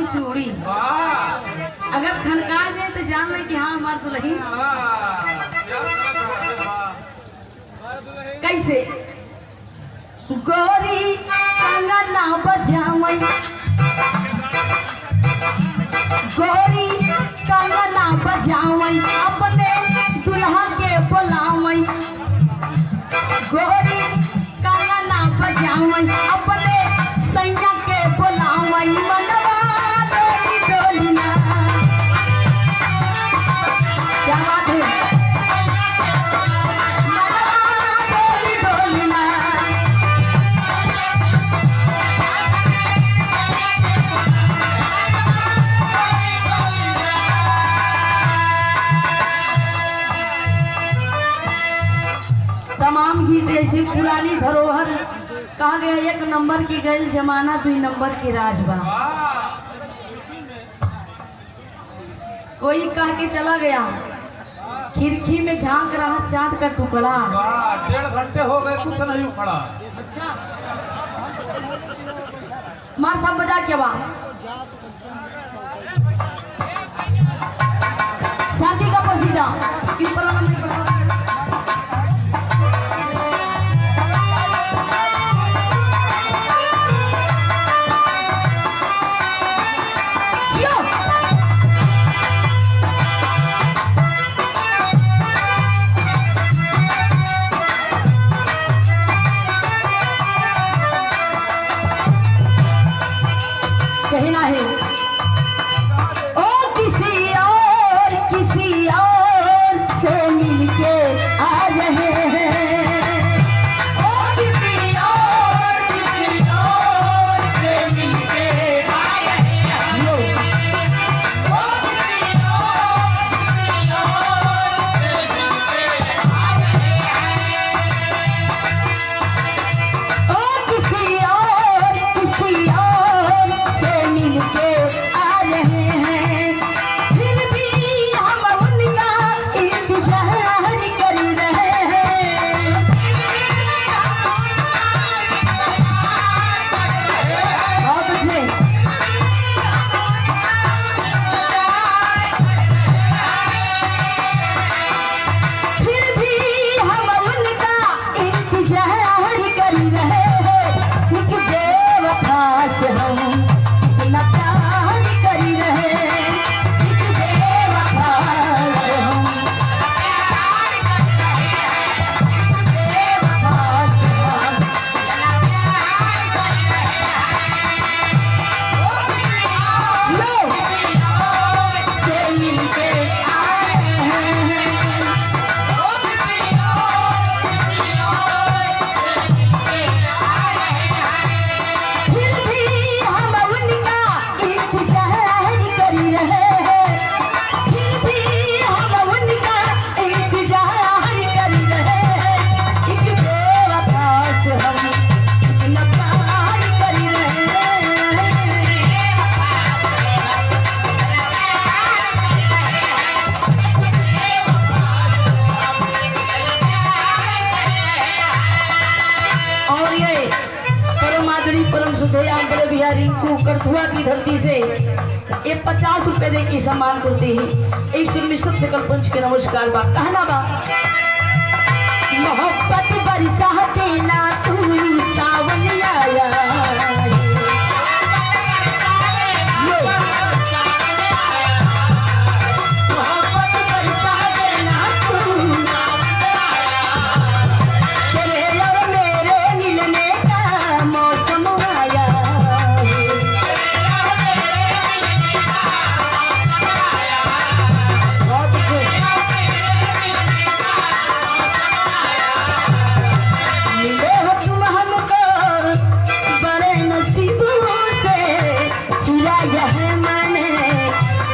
की चूड़ी अगर खनका दे तो जान ले कि हाँ हमार दुल्हन। कैसे गोरी कंगना बजावई, गोरी कंगना बजावई अपने दुल्हा के बुलावई, गोरी कंगना बजावई अपने सैया के बुलावई। मनवा डोली डोली ना, क्या बात है, मनवा डोली डोली ना। तमाम गीत ऐसी पुरानी धरोहर कहा गया, एक नंबर की गई जमाना 2 नंबर की राजबा। कोई कह के चला गया खिड़की में झांक रहा चांद का टुकड़ा। 1.5 घंटे हो गए कुछ नहीं उखड़ा। अच्छा मार सब बजा के बा शादी का पसीदा कहना है ओ किसी और से मिलके आ रहे हैं, ओ किसी और से मिलके आ रहे हैं, ओ किसी और से मिलके आ रहे हैं, फिर भी हम उनका इंतजार कर रहे हैं। बहुत अच्छे फिर भी हम उनका इंतजार कर रहे हैं, एक बेवफा से हम इतना प्यार कर रहे हैं, एक बेवफा से हम प्यार कर रहे हैं, एक बेवफा से हम इतना प्यार कर रहे हैं। लो से मिलके आ रहे हैं, ओ किसी और फिर भी हम उनका इंतजार कर रहे हैं, फिर भी हम उनका इंतजार कर रहे हैं, एक बेवफा से हम इतना प्यार कर रहे हैं। और ये परम आदरणीय परम सुधेयान बड़े बिहारी को करथुआ की धरती से ये 50 रुपए दे की सम्मान करते हैं। एक सुरमिश्र से कल्पंच के नमस्कार बा कहना बा मोहब्बत बरसा देना तू सावन आया मोहब्बत बरसा देना तू तेरे और मेरे मिलने का मौसम आया। बहुत अच्छे मिले हो तुम हमको बड़े नसीबों से, छुड़ाया है मैंने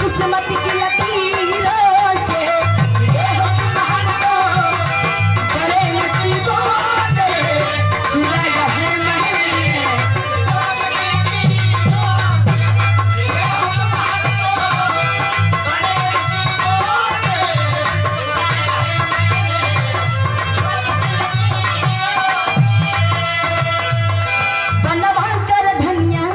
किस्मत की लकीरों से। मिले हो तुम हमको बड़े नसीबों से, छुड़ाया है मैंने बनवा कर धनिया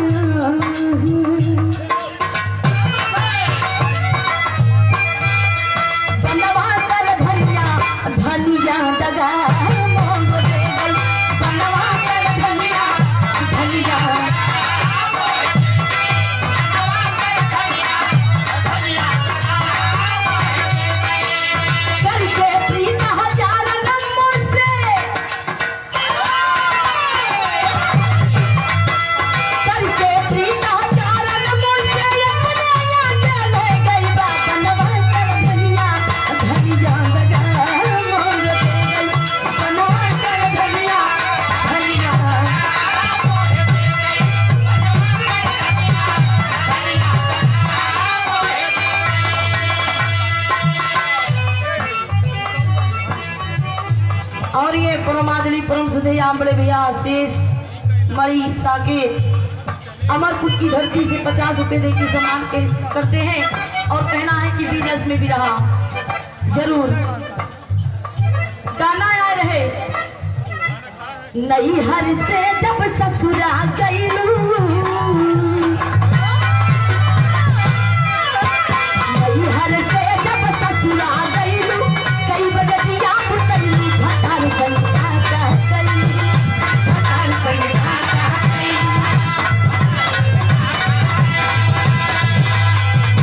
परमादड़ी परम सुधैया बड़े भैया शेष मणि साकेत अमरपुर की धरती से 50 रुपए दे के सम्मान करते हैं और कहना है कि बिजनेस में भी रहा जरूर। गाना आ रहे नई हर से जब ससुरा गईलू नई हर से जब ससुरा गईलू कई बजतिया पुतलू भटार संख्या का गईलू भटार संख्या का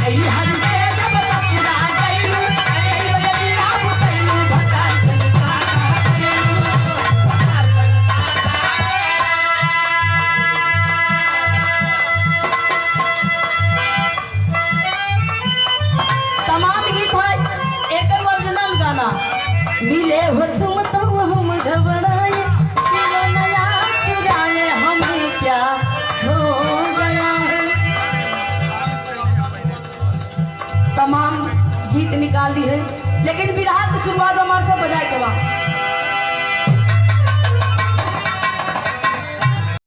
नई हर से जब ससुरा गईलू कई बजतिया पुतलू भटार संख्या का गईलू भटार तमाम गीत है एक ओरिजिनल गाना मिले हो तुम तो हम घबराए तेरा नया चुराए हमें क्या हो गया है। तमाम गीत निकाल दी है लेकिन बिरहा की शुरुआत हमारे से बजाए के बाद